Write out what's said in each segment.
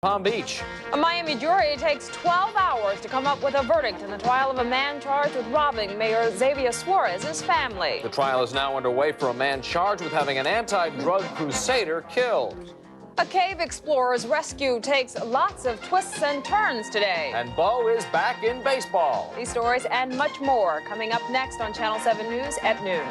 Palm Beach. A Miami jury takes 12 hours to come up with a verdict in the trial of a man charged with robbing Mayor Xavier Suarez's family. The trial is now underway for a man charged with having an anti-drug crusader killed. A cave explorer's rescue takes lots of twists and turns today. And Bo is back in baseball. These stories and much more coming up next on Channel 7 News at noon.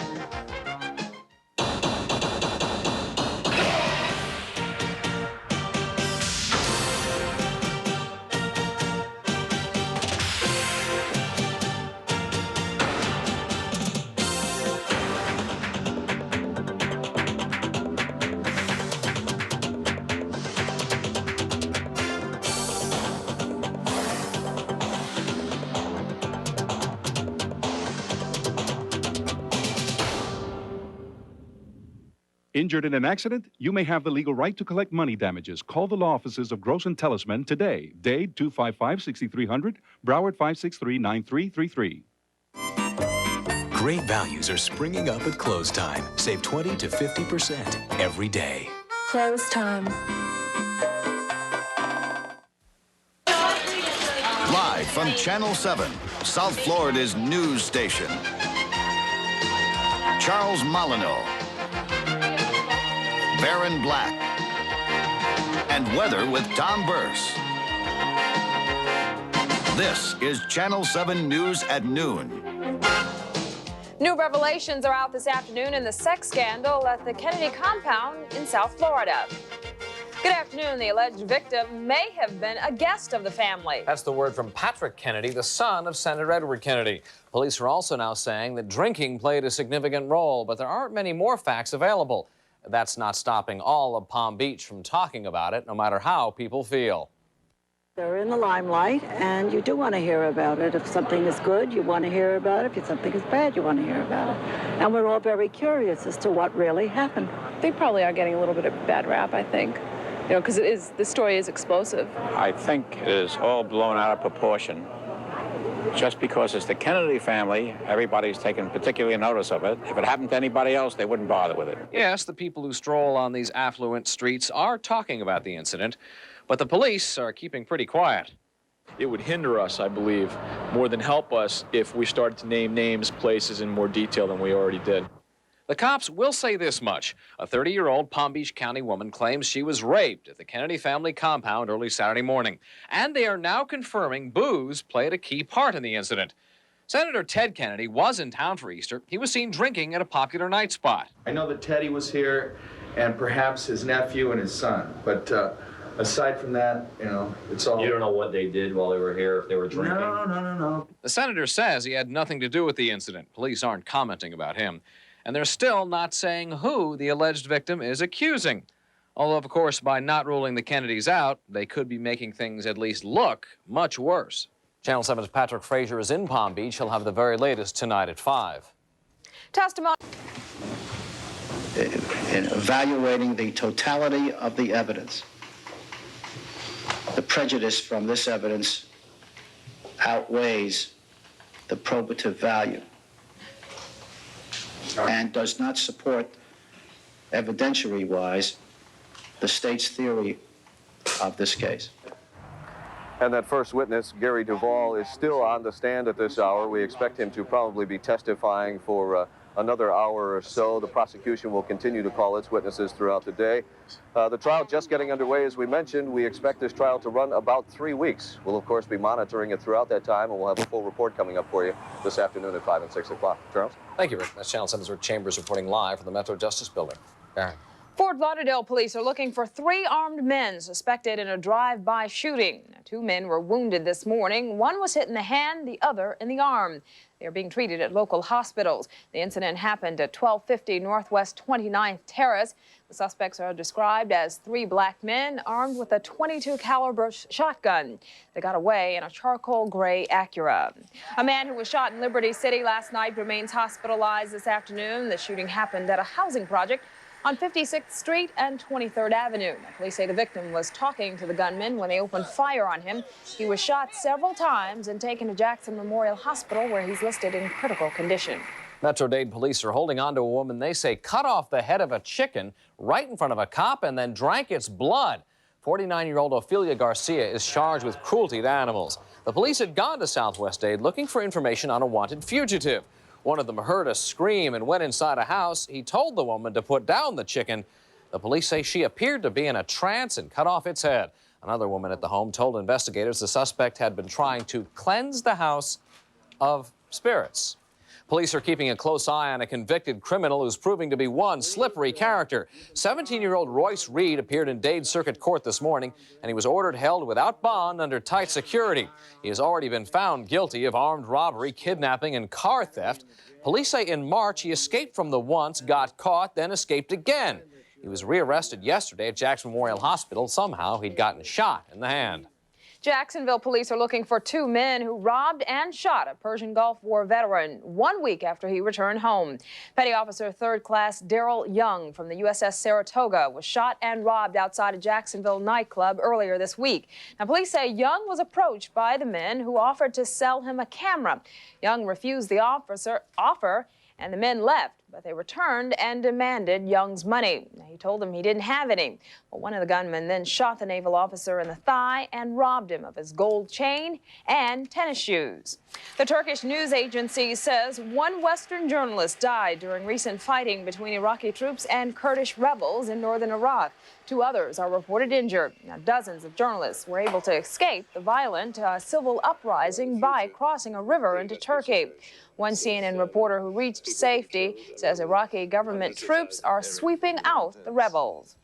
Injured in an accident? You may have the legal right to collect money damages. Call the law offices of Gross & Tellisman today. Dade 255-6300, Broward 563-9333. Great values are springing up at Close Time. Save 20 to 50% every day. Close Time. Live from Channel 7, South Florida's news station. Charles Molyneux, Baron Black, and weather with Tom Burse. This is Channel 7 News at noon. New revelations are out this afternoon in the sex scandal at the Kennedy compound in South Florida. Good afternoon. The alleged victim may have been a guest of the family. That's the word from Patrick Kennedy, the son of Senator Edward Kennedy. Police are also now saying that drinking played a significant role, but there aren't many more facts available. That's not stopping all of Palm Beach from talking about it, no matter how people feel. They're in the limelight, and you do want to hear about it. If something is good, you want to hear about it. If something is bad, you want to hear about it. And we're all very curious as to what really happened. They probably are getting a little bit of bad rap, I think. You know, because the story is explosive. I think it is all blown out of proportion. Just because it's the Kennedy family, everybody's taken particularly notice of it. If it happened to anybody else, they wouldn't bother with it. Yes, the people who stroll on these affluent streets are talking about the incident, but the police are keeping pretty quiet. It would hinder us, I believe, more than help us if we started to name names, places in more detail than we already did. The cops will say this much. A 30-year-old Palm Beach County woman claims she was raped at the Kennedy family compound early Saturday morning. And they are now confirming booze played a key part in the incident. Senator Ted Kennedy was in town for Easter. He was seen drinking at a popular night spot. I know that Teddy was here and perhaps his nephew and his son. But aside from that, you know, it's all... You don't know what they did while they were here, if they were drinking? No. The senator says he had nothing to do with the incident. Police aren't commenting about him. And they're still not saying who the alleged victim is accusing. Although, of course, by not ruling the Kennedys out, they could be making things at least look much worse. Channel 7's Patrick Frazier is in Palm Beach. He'll have the very latest tonight at 5. Testimony. In evaluating the totality of the evidence, the prejudice from this evidence outweighs the probative value and does not support, evidentiary-wise, the state's theory of this case. And that first witness, Gary Duvall, is still on the stand at this hour. We expect him to probably be testifying for another hour or so. The prosecution will continue to call its witnesses throughout the day. The trial just getting underway, as we mentioned. We expect this trial to run about 3 weeks. We'll, of course, be monitoring it throughout that time, and we'll have a full report coming up for you this afternoon at 5 and 6 o'clock. Charles? Thank you, Rick. That's Channel 7's Rick Chambers reporting live from the Metro Justice Building. Baron. Fort Lauderdale police are looking for 3 armed men suspected in a drive-by shooting. 2 men were wounded this morning. One was hit in the hand, the other in the arm. They are being treated at local hospitals. The incident happened at 1250 Northwest 29th Terrace. The suspects are described as 3 black men armed with a .22 caliber shotgun. They got away in a charcoal gray Acura. A man who was shot in Liberty City last night remains hospitalized this afternoon. The shooting happened at a housing project on 56th Street and 23rd Avenue. Police say the victim was talking to the gunman when they opened fire on him. He was shot several times and taken to Jackson Memorial Hospital, where he's listed in critical condition. Metro-Dade police are holding on to a woman they say cut off the head of a chicken right in front of a cop and then drank its blood. 49-year-old Ophelia Garcia is charged with cruelty to animals. The police had gone to Southwest Aid looking for information on a wanted fugitive. One of them heard a scream and went inside a house. He told the woman to put down the chicken. The police say she appeared to be in a trance and cut off its head. Another woman at the home told investigators the suspect had been trying to cleanse the house of spirits. Police are keeping a close eye on a convicted criminal who's proving to be one slippery character. 17-year-old Royce Reed appeared in Dade Circuit Court this morning, and he was ordered held without bond under tight security. He has already been found guilty of armed robbery, kidnapping, and car theft. Police say in March he escaped from the once, got caught, then escaped again. He was rearrested yesterday at Jackson Memorial Hospital. Somehow he'd gotten shot in the hand. Jacksonville police are looking for 2 men who robbed and shot a Persian Gulf War veteran 1 week after he returned home. Petty Officer 3rd Class Daryl Young from the USS Saratoga was shot and robbed outside a Jacksonville nightclub earlier this week. Now, police say Young was approached by the men who offered to sell him a camera. Young refused the offer, and the men left, but they returned and demanded Young's money. He told them he didn't have any. Well, one of the gunmen then shot the naval officer in the thigh and robbed him of his gold chain and tennis shoes. The Turkish news agency says 1 Western journalist died during recent fighting between Iraqi troops and Kurdish rebels in northern Iraq. 2 others are reported injured. Now, dozens of journalists were able to escape the violent civil uprising by crossing a river into Turkey. One CNN reporter who reached safety says Iraqi government troops are sweeping out the rebels.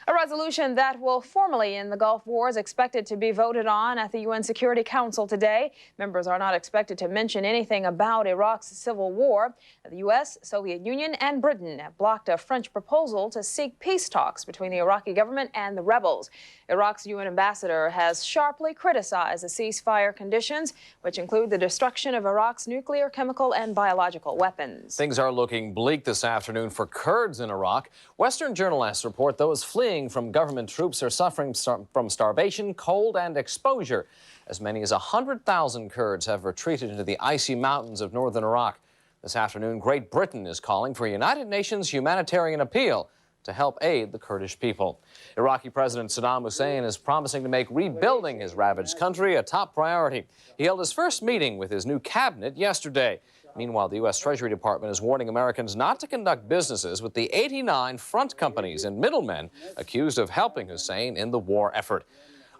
A resolution that will formally end the Gulf War is expected to be voted on at the UN Security Council today. Members are not expected to mention anything about Iraq's civil war. The U.S., Soviet Union, and Britain have blocked a French proposal to seek peace talks between the Iraqi government and the rebels. Iraq's UN ambassador has sharply criticized the ceasefire conditions, which include the destruction of Iraq's nuclear, chemical, and biological weapons. Things are looking bleak this afternoon for Kurds in Iraq. Western journalists report those fleeing from government troops are suffering from starvation, cold, and exposure. As many as 100,000 Kurds have retreated into the icy mountains of northern Iraq. This afternoon, Great Britain is calling for a United Nations humanitarian appeal to help aid the Kurdish people. Iraqi President Saddam Hussein is promising to make rebuilding his ravaged country a top priority. He held his first meeting with his new cabinet yesterday. Meanwhile, the U.S. Treasury Department is warning Americans not to conduct businesses with the 89 front companies and middlemen accused of helping Hussein in the war effort.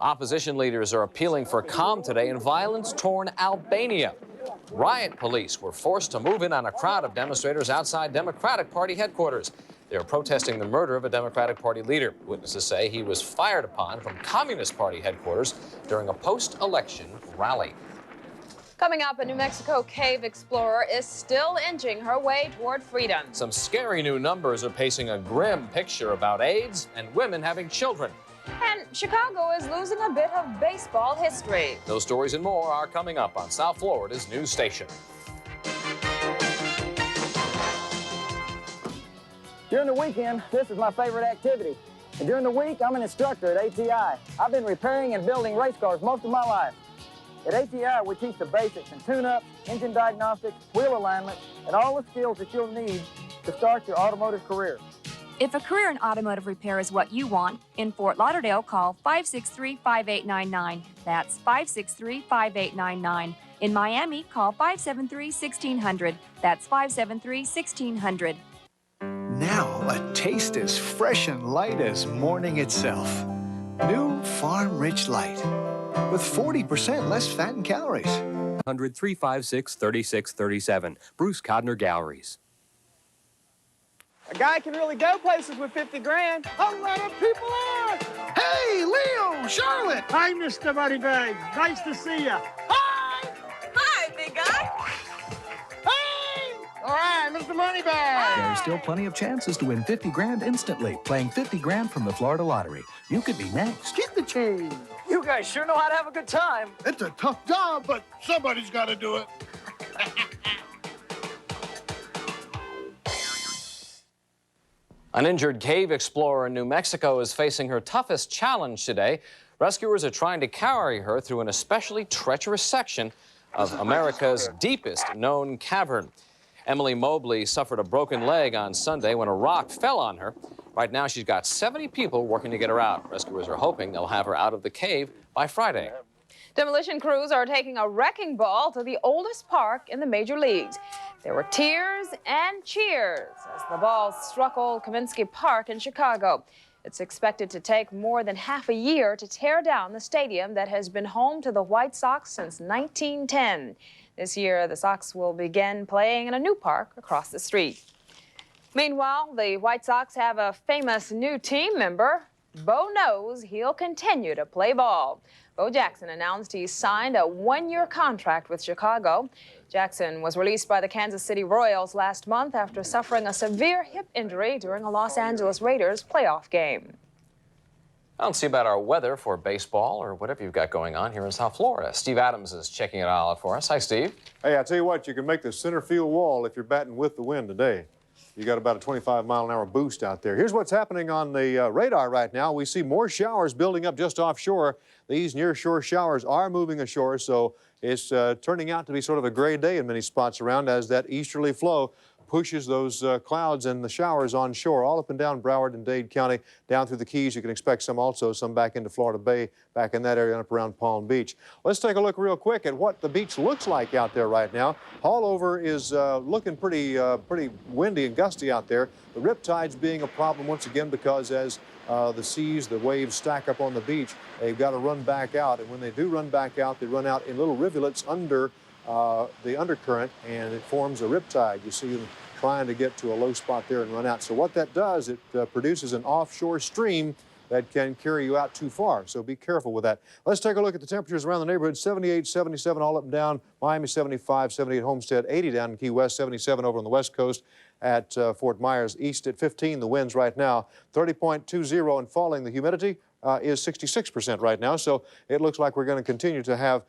Opposition leaders are appealing for calm today in violence-torn Albania. Riot police were forced to move in on a crowd of demonstrators outside Democratic Party headquarters. They are protesting the murder of a Democratic Party leader. Witnesses say he was fired upon from Communist Party headquarters during a post-election rally. Coming up, a New Mexico cave explorer is still inching her way toward freedom. Some scary new numbers are painting a grim picture about AIDS and women having children. And Chicago is losing a bit of baseball history. Those stories and more are coming up on South Florida's news station. During the weekend, this is my favorite activity. And during the week, I'm an instructor at ATI. I've been repairing and building race cars most of my life. At ATI, we teach the basics in tune-up, engine diagnostics, wheel alignment, and all the skills that you'll need to start your automotive career. If a career in automotive repair is what you want, in Fort Lauderdale, call 563-5899. That's 563-5899. In Miami, call 573-1600. That's 573-1600. Now, a taste as fresh and light as morning itself. New Farm Rich Light, with 40% less fat and calories. 100-356-3637. Bruce Codner Galleries. A guy can really go places with 50 grand. A lot of people are. Hey, Leo, Charlotte. Hi, Mr. Moneybags. Nice to see you. Hi. Hi, big guy. Hey. All right, Mr. Moneybags. There are still plenty of chances to win 50 grand instantly. Playing 50 grand from the Florida Lottery. You could be next. Get the change. You guys sure know how to have a good time. It's a tough job, but somebody's got to do it. An injured cave explorer in New Mexico is facing her toughest challenge today. Rescuers are trying to carry her through an especially treacherous section of America's deepest known cavern. Emily Mobley suffered a broken leg on Sunday when a rock fell on her. Right now, she's got 70 people working to get her out. Rescuers are hoping they'll have her out of the cave by Friday. Demolition crews are taking a wrecking ball to the oldest park in the major leagues. There were tears and cheers as the ball struck Old Kaminsky Park in Chicago. It's expected to take more than half a year to tear down the stadium that has been home to the White Sox since 1910. This year, the Sox will begin playing in a new park across the street. Meanwhile, the White Sox have a famous new team member. Bo knows he'll continue to play ball. Bo Jackson announced he signed a one-year contract with Chicago. Jackson was released by the Kansas City Royals last month after suffering a severe hip injury during a Los Angeles Raiders playoff game. I don't see about our weather for baseball or whatever you've got going on here in South Florida. Steve Adams is checking it all out for us. Hi, Steve. Hey, I tell you what, you can make the center field wall if you're batting with the wind today. You got about a 25-mile-an-hour boost out there. Here's what's happening on the radar right now. We see more showers building up just offshore. These near-shore showers are moving ashore, so it's turning out to be sort of a gray day in many spots around as that easterly flow pushes those clouds and the showers on shore, all up and down Broward and Dade County, down through the Keys. You can expect some also, some back into Florida Bay, back in that area and up around Palm Beach. Let's take a look real quick at what the beach looks like out there right now. Haulover is looking pretty windy and gusty out there. The riptide's being a problem once again because as the seas, the waves stack up on the beach, they've got to run back out. And when they do run back out, they run out in little rivulets under the undercurrent, and it forms a riptide. You see them trying to get to a low spot there and run out. So what that does, it produces an offshore stream that can carry you out too far. So be careful with that. Let's take a look at the temperatures around the neighborhood. 78, 77 all up and down. Miami 75, 78 Homestead, 80 down in Key West, 77 over on the west coast at Fort Myers. East at 15, the winds right now. 30.20 and falling. The humidity is 66% right now. So it looks like we're going to continue to have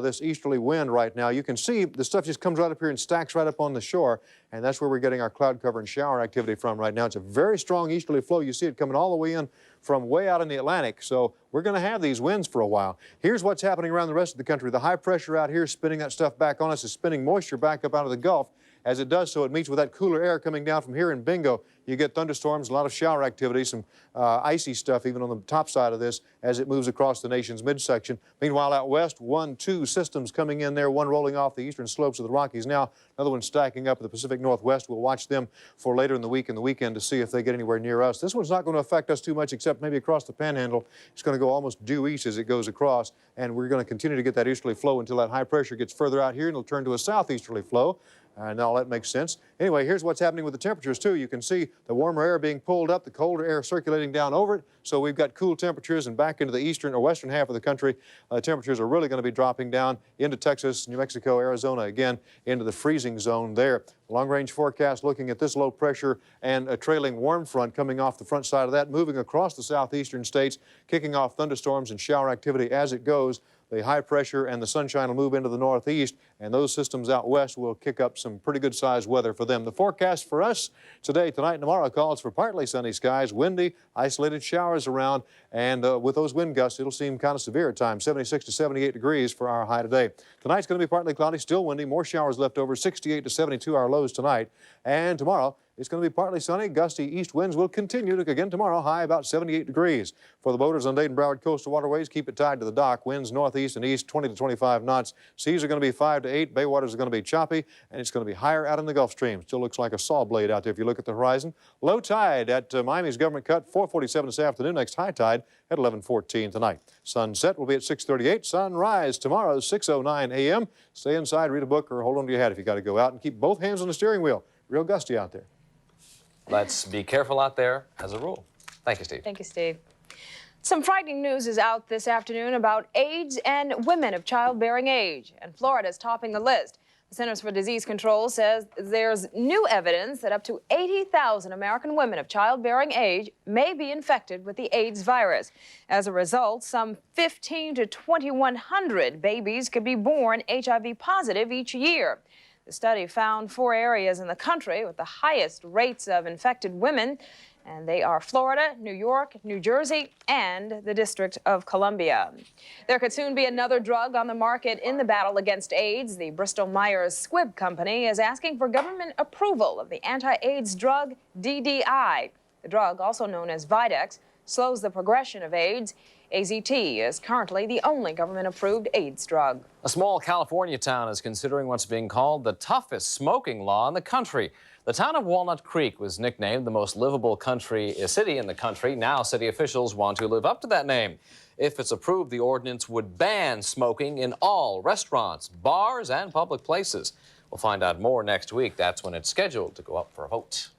this easterly wind right now. You can see the stuff just comes right up here and stacks right up on the shore, and that's where we're getting our cloud cover and shower activity from right now. It's a very strong easterly flow. You see it coming all the way in from way out in the Atlantic, so we're going to have these winds for a while. Here's what's happening around the rest of the country. The high pressure out here spinning that stuff back on us is spinning moisture back up out of the Gulf. As it does so, it meets with that cooler air coming down from here in Bingo. You get thunderstorms, a lot of shower activity, some icy stuff even on the top side of this as it moves across the nation's midsection. Meanwhile, out west, 2 systems coming in there, one rolling off the eastern slopes of the Rockies now, another one stacking up in the Pacific Northwest. We'll watch them for later in the week and the weekend to see if they get anywhere near us. This one's not going to affect us too much except maybe across the Panhandle. It's going to go almost due east as it goes across, and we're going to continue to get that easterly flow until that high pressure gets further out here, and it'll turn to a southeasterly flow. And all that makes sense. Anyway, here's what's happening with the temperatures, too. You can see the warmer air being pulled up, the colder air circulating down over it. So we've got cool temperatures, and back into the eastern or western half of the country, temperatures are really going to be dropping down into Texas, New Mexico, Arizona, again, into the freezing zone there. Long-range forecast looking at this low pressure and a trailing warm front coming off the front side of that, moving across the southeastern states, kicking off thunderstorms and shower activity as it goes. The high pressure and the sunshine will move into the northeast, and those systems out west will kick up some pretty good-sized weather for them. The forecast for us today, tonight, and tomorrow calls for partly sunny skies, windy, isolated showers around, and with those wind gusts, it'll seem kind of severe at times, 76 to 78 degrees for our high today. Tonight's going to be partly cloudy, still windy, more showers left over, 68 to 72 our lows tonight. And tomorrow, it's going to be partly sunny. Gusty east winds will continue to, again tomorrow, high about 78 degrees. For the boaters on Dade and Broward coastal waterways, keep it tied to the dock. Winds northeast and east, 20 to 25 knots. Seas are going to be 5 to 8. Bay waters are going to be choppy, and it's going to be higher out in the Gulf Stream. Still looks like a saw blade out there if you look at the horizon. Low tide at Miami's Government Cut, 4:47 this afternoon. Next high tide at 11:14 tonight. Sunset will be at 6:38. Sunrise tomorrow, 6:09 a.m. Stay inside, read a book, or hold on to your hat if you got to go out, and keep both hands on the steering wheel. Real gusty out there. Let's be careful out there as a rule. Thank you, Steve. Thank you, Steve. Some frightening news is out this afternoon about AIDS and women of childbearing age, and Florida's topping the list. The Centers for Disease Control says there's new evidence that up to 80,000 American women of childbearing age may be infected with the AIDS virus. As a result, some 1,500 to 2,100 babies could be born HIV positive each year. The study found 4 areas in the country with the highest rates of infected women, And they are Florida, New York, New Jersey, and the District of Columbia. There could soon be another drug on the market in the battle against AIDS. The Bristol-Myers Squibb Company is asking for government approval of the anti-AIDS drug DDI. The drug, also known as Videx, slows the progression of AIDS. AZT is currently the only government-approved AIDS drug. A small California town is considering what's being called the toughest smoking law in the country. The town of Walnut Creek was nicknamed the most livable city in the country. Now city officials want to live up to that name. If it's approved, the ordinance would ban smoking in all restaurants, bars, and public places. We'll find out more next week. That's when it's scheduled to go up for a vote.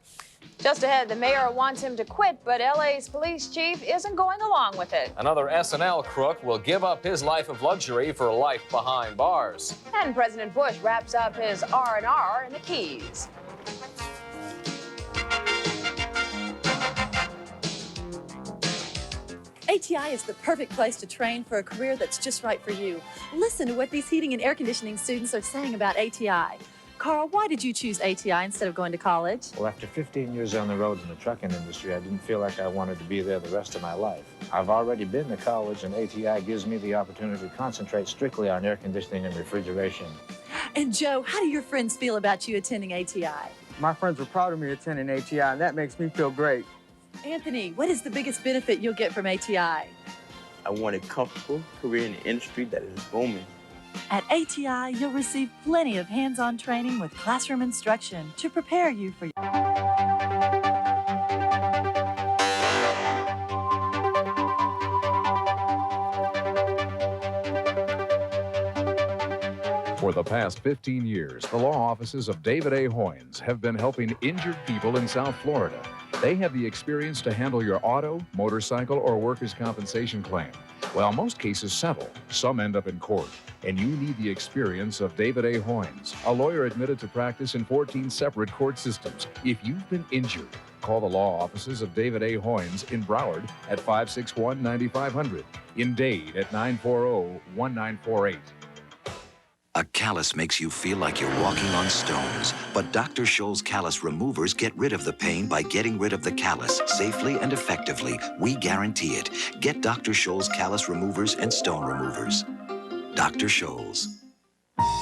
Just ahead, the mayor wants him to quit, but LA's police chief isn't going along with it. Another SNL crook will give up his life of luxury for a life behind bars. And President Bush wraps up his R&R in the Keys. ATI is the perfect place to train for a career that's just right for you. Listen to what these heating and air conditioning students are saying about ATI. Carl, why did you choose ATI instead of going to college? Well, after 15 years on the road in the trucking industry, I didn't feel like I wanted to be there the rest of my life. I've already been to college, and ATI gives me the opportunity to concentrate strictly on air conditioning and refrigeration. And Joe, how do your friends feel about you attending ATI? My friends were proud of me attending ATI, and that makes me feel great. Anthony, what is the biggest benefit you'll get from ATI? I want a comfortable career in the industry that is booming. At ATI, you'll receive plenty of hands-on training with classroom instruction to prepare you for For the past 15 years, the law offices of David A. Hoynes have been helping injured people in South Florida. They have the experience to handle your auto, motorcycle, or workers' compensation claim. While most cases settle, some end up in court, and you need the experience of David A. Hoynes, a lawyer admitted to practice in 14 separate court systems. If you've been injured, call the law offices of David A. Hoynes in Broward at 561-9500, in Dade at 940-1948. A callus makes you feel like you're walking on stones, but Dr. Scholl's callus removers get rid of the pain by getting rid of the callus safely and effectively. We guarantee it. Get Dr. Scholl's callus removers and stone removers. Dr. Scholl's.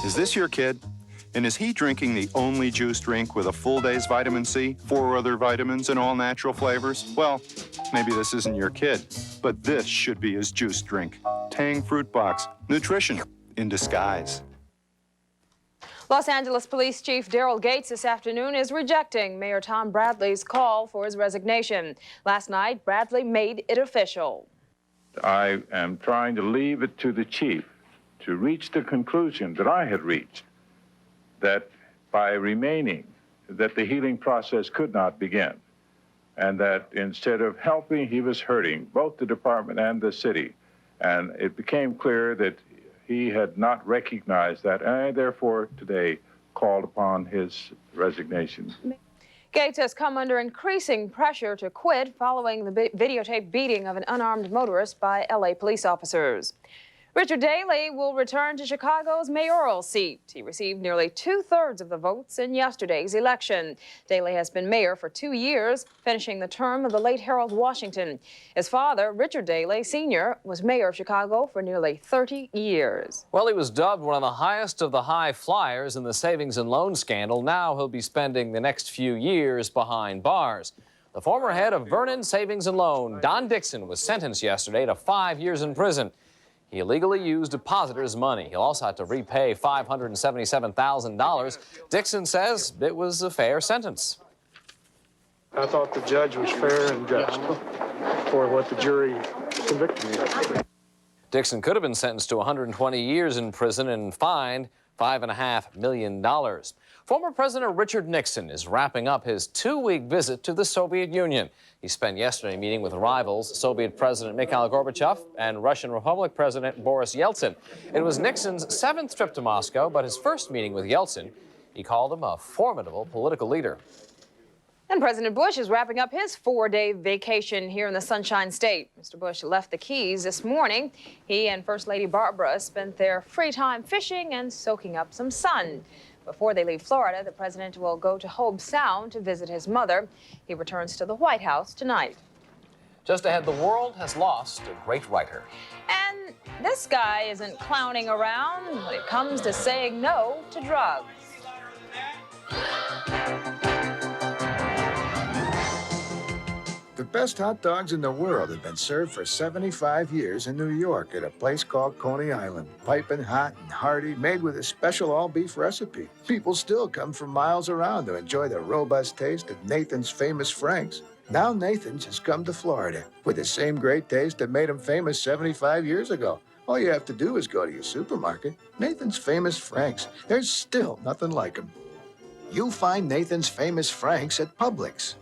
Is this your kid? And is he drinking the only juice drink with a full day's vitamin C, 4 other vitamins, and all natural flavors? Well, maybe this isn't your kid, but this should be his juice drink. Tang Fruit Box. Nutrition in disguise. Los Angeles Police Chief Daryl Gates this afternoon is rejecting Mayor Tom Bradley's call for his resignation. Last night, Bradley made it official. I am trying to leave it to the chief to reach the conclusion that I had reached, that by remaining, that the healing process could not begin, and that instead of helping, he was hurting both the department and the city. And it became clear that he had not recognized that, and I therefore today called upon his resignation. Gates has come under increasing pressure to quit following the videotaped beating of an unarmed motorist by LA police officers. Richard Daley will return to Chicago's mayoral seat. He received nearly 2/3 of the votes in yesterday's election. Daley has been mayor for 2 years, finishing the term of the late Harold Washington. His father, Richard Daley Sr., was mayor of Chicago for nearly 30 years. Well, he was dubbed one of the highest of the high flyers in the savings and loan scandal. Now he'll be spending the next few years behind bars. The former head of Vernon Savings and Loan, Don Dixon, was sentenced yesterday to 5 years in prison. He illegally used depositors' money. He'll also have to repay $577,000. Dixon says it was a fair sentence. I thought the judge was fair and just for what the jury convicted me of. Dixon could have been sentenced to 120 years in prison and fined $5.5 million. Former President Richard Nixon is wrapping up his 2-week visit to the Soviet Union. He spent yesterday meeting with rivals, Soviet President Mikhail Gorbachev and Russian Republic President Boris Yeltsin. It was Nixon's 7th trip to Moscow, but his first meeting with Yeltsin, he called him a formidable political leader. And President Bush is wrapping up his 4-day vacation here in the Sunshine State. Mr. Bush left the Keys this morning. He and First Lady Barbara spent their free time fishing and soaking up some sun. Before they leave Florida, the president will go to Hobe Sound to visit his mother. He returns to the White House tonight. Just ahead, the world has lost a great writer. And this guy isn't clowning around when it comes to saying no to drugs. The best hot dogs in the world have been served for 75 years in New York at a place called Coney Island. Piping hot and hearty, made with a special all-beef recipe. People still come from miles around to enjoy the robust taste of Nathan's Famous Franks. Now Nathan's has come to Florida with the same great taste that made him famous 75 years ago. All you have to do is go to your supermarket. Nathan's Famous Franks. There's still nothing like them. You'll find Nathan's Famous Franks at Publix.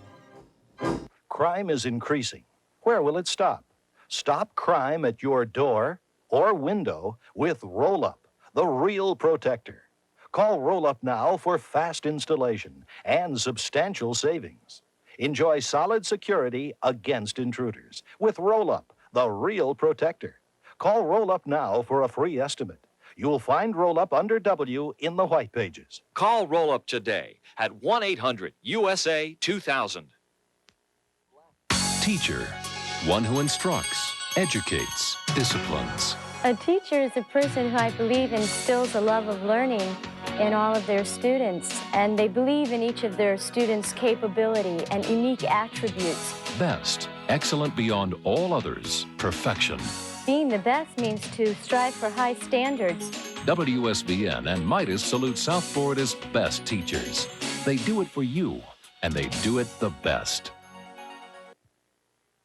Crime is increasing. Where will it stop? Stop crime at your door or window with Roll-Up, the real protector. Call Roll-Up now for fast installation and substantial savings. Enjoy solid security against intruders with Roll-Up, the real protector. Call Roll-Up now for a free estimate. You'll find Roll-Up under W in the white pages. Call Roll-Up today at 1-800-USA-2000. Teacher, one who instructs, educates, disciplines. A teacher is a person who I believe instills a love of learning in all of their students, and they believe in each of their students' capability and unique attributes. Best, excellent beyond all others, perfection. Being the best means to strive for high standards. WSVN and Midas salute South Florida's best teachers. They do it for you, and they do it the best.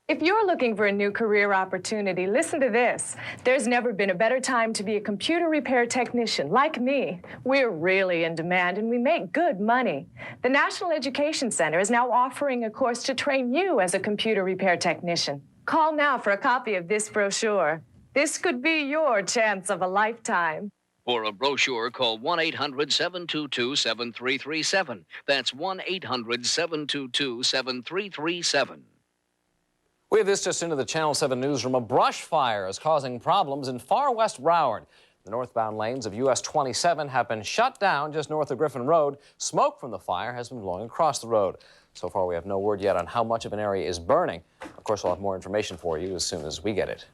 If you're looking for a new career opportunity, listen to this. There's never been a better time to be a computer repair technician like me. We're really in demand and we make good money. The National Education Center is now offering a course to train you as a computer repair technician. Call now for a copy of this brochure. This could be your chance of a lifetime. For a brochure, call 1-800-722-7337. That's 1-800-722-7337. We have this just into the Channel 7 newsroom. A brush fire is causing problems in far west Broward. The northbound lanes of US 27 have been shut down just north of Griffin Road. Smoke from the fire has been blowing across the road. So far, we have no word yet on how much of an area is burning. Of course, we'll have more information for you as soon as we get it.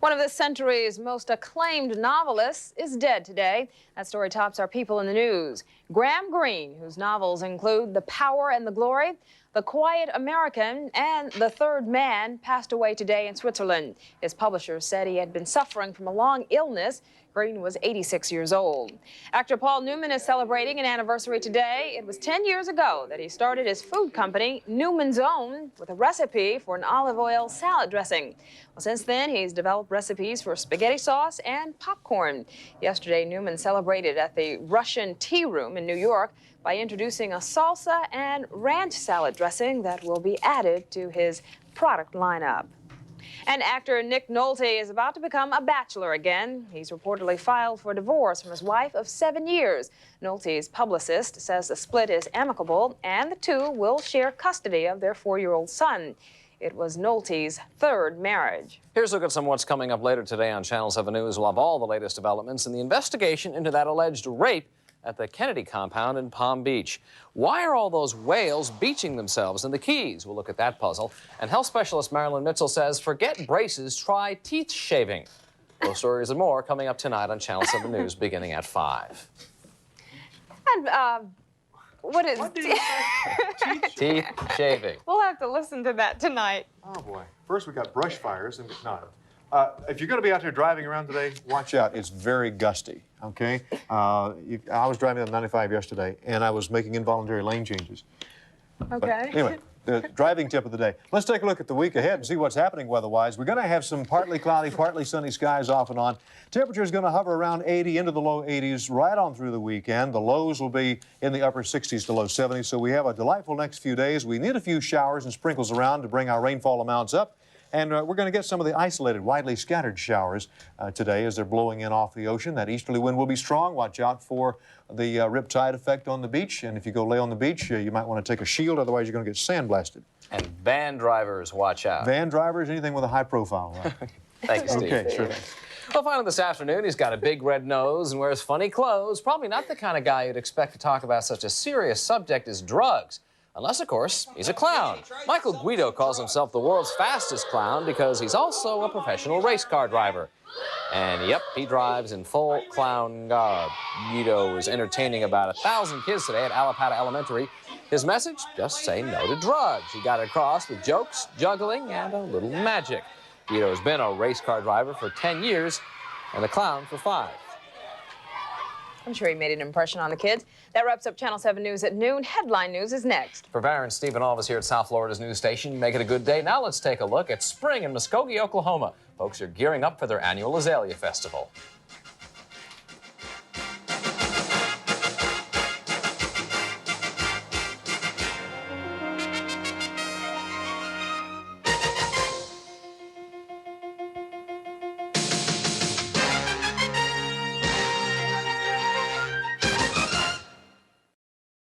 One of this century's most acclaimed novelists is dead today. That story tops our People in the News. Graham Greene, whose novels include The Power and the Glory, The Quiet American, and The Third Man, passed away today in Switzerland. His publishers said he had been suffering from a long illness. Greene was 86 years old. Actor Paul Newman is celebrating an anniversary today. It was 10 years ago that he started his food company, Newman's Own, with a recipe for an olive oil salad dressing. Well, since then, he's developed recipes for spaghetti sauce and popcorn. Yesterday, Newman celebrated at the Russian Tea Room in New York by introducing a salsa and ranch salad dressing that will be added to his product lineup. And actor Nick Nolte is about to become a bachelor again. He's reportedly filed for divorce from his wife of 7 years. Nolte's publicist says the split is amicable and the two will share custody of their 4-year-old son. It was Nolte's third marriage. Here's a look at some what's coming up later today on Channel 7 News. We'll have all the latest developments in the investigation into that alleged rape at the Kennedy compound in Palm Beach. Why are all those whales beaching themselves in the Keys? We'll look at that puzzle. And health specialist Marilyn Mitchell says, forget braces, try teeth shaving. Those stories and more coming up tonight on Channel 7 News beginning at 5. And, what is teeth shaving? We'll have to listen to that tonight. Oh, boy. First, we got brush fires and not. If you're going to be out there driving around today, watch out. It's very gusty, okay? I was driving on 95 yesterday, and I was making involuntary lane changes. Okay. But anyway, the driving tip of the day. Let's take a look at the week ahead and see what's happening weather-wise. We're going to have some partly cloudy, partly sunny skies off and on. Temperature is going to hover around 80 into the low 80s right on through the weekend. The lows will be in the upper 60s to low 70s, so we have a delightful next few days. We need a few showers and sprinkles around to bring our rainfall amounts up. And we're going to get some of the isolated, widely scattered showers today as they're blowing in off the ocean. That easterly wind will be strong. Watch out for the riptide effect on the beach. And if you go lay on the beach, you might want to take a shield, otherwise you're going to get sandblasted. And van drivers, watch out. Van drivers, anything with a high profile. Right? Thank you, Steve. Okay, sure thing. Well, finally this afternoon, he's got a big red nose and wears funny clothes. Probably not the kind of guy you'd expect to talk about such a serious subject as drugs. Unless, of course, he's a clown. Michael Guido calls himself the world's fastest clown because he's also a professional race car driver. And yep, he drives in full clown garb. Guido is entertaining about 1,000 kids today at Alapata Elementary. His message, just say no to drugs. He got it across with jokes, juggling, and a little magic. Guido has been a race car driver for 10 years and a clown for 5. I'm sure he made an impression on the kids. That wraps up Channel 7 News at noon. Headline News is next. For Baron, Steve, and all of us here at South Florida's news station, make it a good day. Now let's take a look at spring in Muskogee, Oklahoma. Folks are gearing up for their annual Azalea Festival.